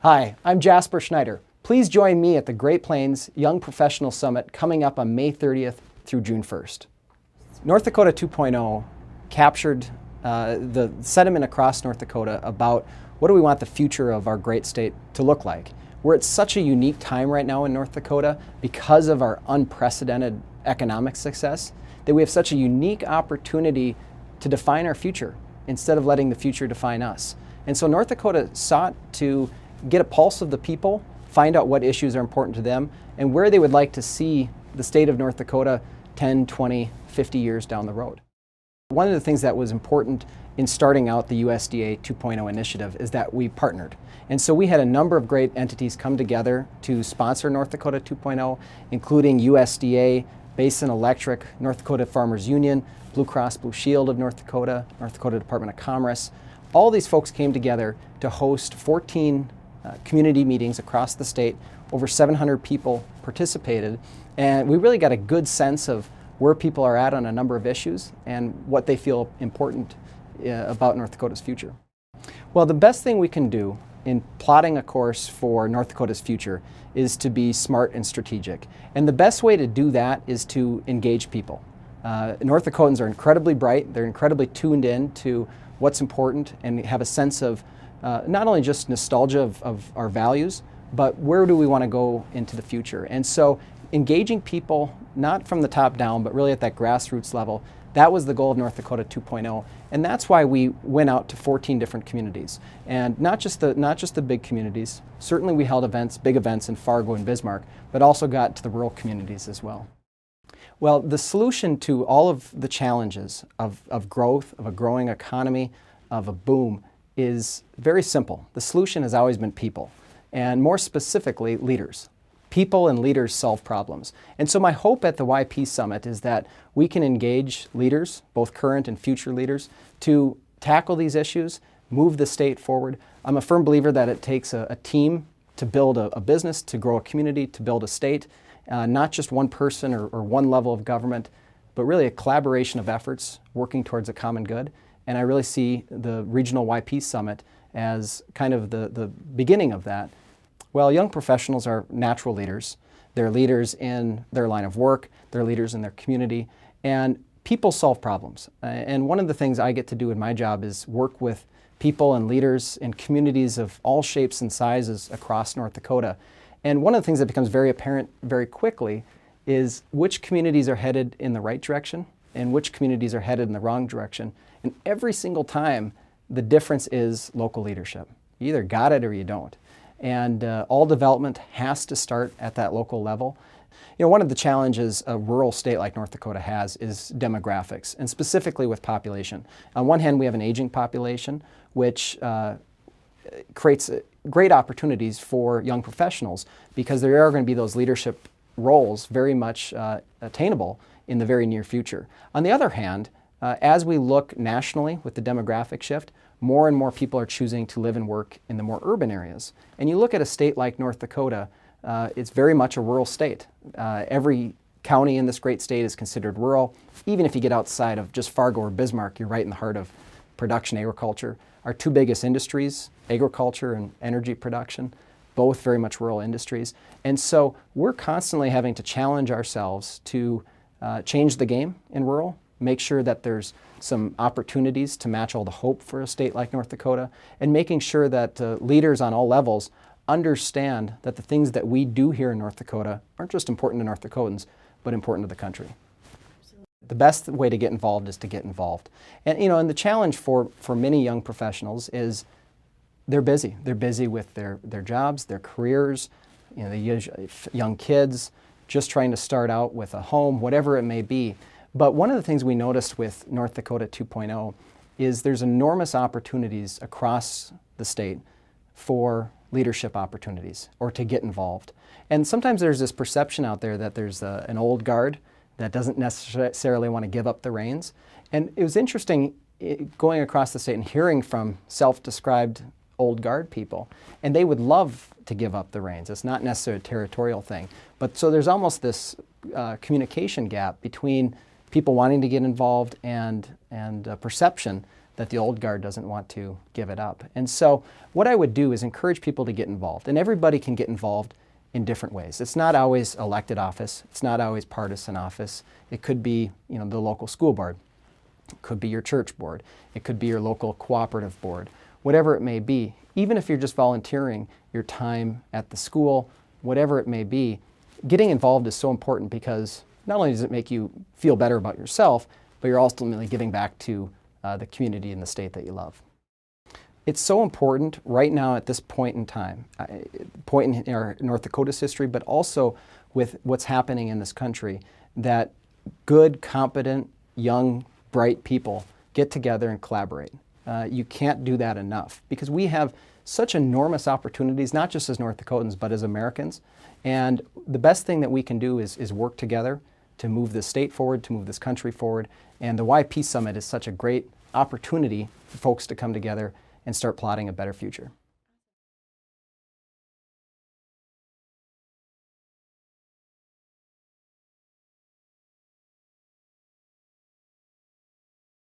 Hi, I'm Jasper Schneider. Please join me at the Great Plains Young Professional Summit coming up on May 30th through June 1st. North Dakota 2.0 captured the sentiment across North Dakota about what do we want the future of our great state to look like. We're at such a unique time right now in North Dakota because of our unprecedented economic success that we have such a unique opportunity to define our future instead of letting the future define us. And so North Dakota sought to get a pulse of the people, find out what issues are important to them, and where they would like to see the state of North Dakota 10, 20, 50 years down the road. One of the things that was important in starting out the USDA 2.0 initiative is that we partnered. And so we had a number of great entities come together to sponsor North Dakota 2.0, including USDA, Basin Electric, North Dakota Farmers Union, Blue Cross Blue Shield of North Dakota Department of Commerce. All these folks came together to host 14 community meetings across the state. Over 700 people participated, and we really got a good sense of where people are at on a number of issues and what they feel important about North Dakota's future. Well, the best thing we can do in plotting a course for North Dakota's future is to be smart and strategic. And the best way to do that is to engage people. North Dakotans are incredibly bright, they're incredibly tuned in to what's important and have a sense of not only just nostalgia of our values, but where do we want to go into the future. And so engaging people, not from the top down, but really at that grassroots level, that was the goal of North Dakota 2.0. And that's why we went out to 14 different communities. And not just the big communities. Certainly we held events, big events in Fargo and Bismarck, but also got to the rural communities as well. Well, the solution to all of the challenges of growth, of a growing economy, of a boom, is very simple. The solution has always been people, and more specifically, leaders. People and leaders solve problems. And so my hope at the YP Summit is that we can engage leaders, both current and future leaders, to tackle these issues, move the state forward. I'm a firm believer that it takes a team to build a business, to grow a community, to build a state, not just one person or one level of government, but really a collaboration of efforts working towards a common good. And I really see the Regional YP Summit as kind of the beginning of that. Well, young professionals are natural leaders. They're leaders in their line of work, they're leaders in their community, and people solve problems. And one of the things I get to do in my job is work with people and leaders in communities of all shapes and sizes across North Dakota. And one of the things that becomes very apparent very quickly is which communities are headed in the right direction and which communities are headed in the wrong direction. And every single time, the difference is local leadership. You either got it or you don't. And all development has to start at that local level. You know, one of the challenges a rural state like North Dakota has is demographics, and specifically with population. On one hand, we have an aging population, which creates great opportunities for young professionals because there are going to be those leadership roles very much attainable in the very near future. On the other hand, as we look nationally with the demographic shift, more and more people are choosing to live and work in the more urban areas. And you look at a state like North Dakota, it's very much a rural state. Every county in this great state is considered rural. Even if you get outside of just Fargo or Bismarck, you're right in the heart of production agriculture. Our two biggest industries, agriculture and energy production, both very much rural industries. And so we're constantly having to challenge ourselves to change the game in rural, make sure that there's some opportunities to match all the hope for a state like North Dakota, and making sure that leaders on all levels understand that the things that we do here in North Dakota aren't just important to North Dakotans, but important to the country. The best way to get involved is to get involved. And you know, and the challenge for many young professionals is they're busy. They're busy with their jobs, their careers, you know, the young kids, just trying to start out with a home, whatever it may be. But one of the things we noticed with North Dakota 2.0 is there's enormous opportunities across the state for leadership opportunities or to get involved. And sometimes there's this perception out there that there's an old guard that doesn't necessarily want to give up the reins. And it was interesting going across the state and hearing from self-described old guard people, and they would love to give up the reins. It's not necessarily a territorial thing. But so there's almost this communication gap between people wanting to get involved and perception that the old guard doesn't want to give it up. And so what I would do is encourage people to get involved, and everybody can get involved in different ways. It's not always elected office. It's not always partisan office. It could be, the local school board. It could be your church board. It could be your local cooperative board. Whatever it may be, even if you're just volunteering your time at the school, whatever it may be, getting involved is so important because not only does it make you feel better about yourself, but you're ultimately giving back to the community and the state that you love. It's so important right now at this point in time, point in our North Dakota's history, but also with what's happening in this country, that good, competent, young, bright people get together and collaborate. You can't do that enough because we have such enormous opportunities, not just as North Dakotans, but as Americans. And the best thing that we can do is work together to move this state forward, to move this country forward. And the YP Summit is such a great opportunity for folks to come together and start plotting a better future.